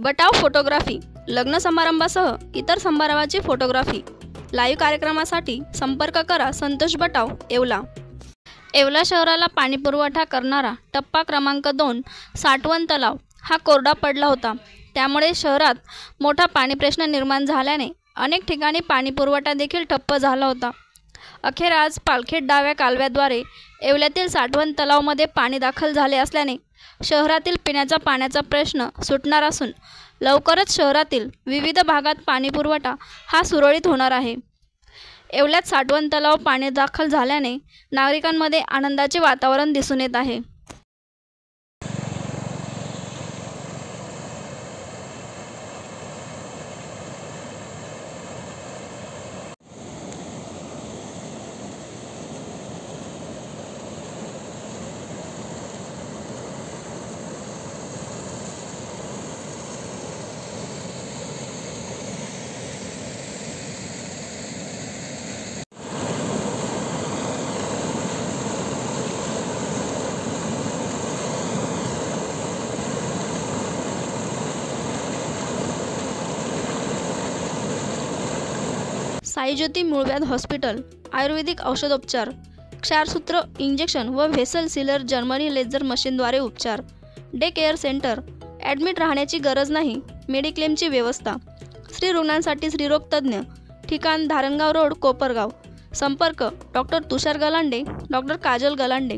बटाव photography, लग्न समारंभासह इतर समारंभाची photography, live कार्यक्रमासाठी संपर्क करा संतोष बटाव, येवला। येवला शहराला पाणीपुरवठा करणारा टप्पा क्रमांक 2 साठवण तलाव हा कोरडा पडला होता। त्यामुळे शहरात मोठा पाणी प्रश्न निर्माण झाल्याने अनेक ठिकाणी पाणीपुरवठा देखील ठप्प झाला होता। अखेर आज पालखेड डाव्या कालव्याद्वारे येवल्यातील साठवण तलावमध्ये पाणी दाखल झाले असल्याने शहरातील पिण्याच्या पाण्याचा प्रश्न सुटणार असून लवकरच शहरातील विविध भागात पाणीपुरवठा हा सुरळीत होणार आहे। येवल्यात साठवण तलाव पाणी दाखल झाल्याने नागरिकांमध्ये आनंदाचे वातावरण दिसून येत आहे। साईज्योती मूळव्याध हॉस्पिटल, आयुर्वेदिक औषधोपचार, क्षारसूत्र इंजेक्शन व व्हेसल सीलर जर्मनी लेझर मशीनद्वारे उपचार, डे केअर सेंटर, ॲडमिट राहण्याची गरज नाही, मेडिक्लेमची व्यवस्था, स्त्री रुग्णांसाठी स्त्रीरोग तज्ज्ञ, ठिकाण धारणगाव रोड, कोपरगाव, संपर्क डॉक्टर तुषार गलांडे, डॉक्टर काजल गलांडे।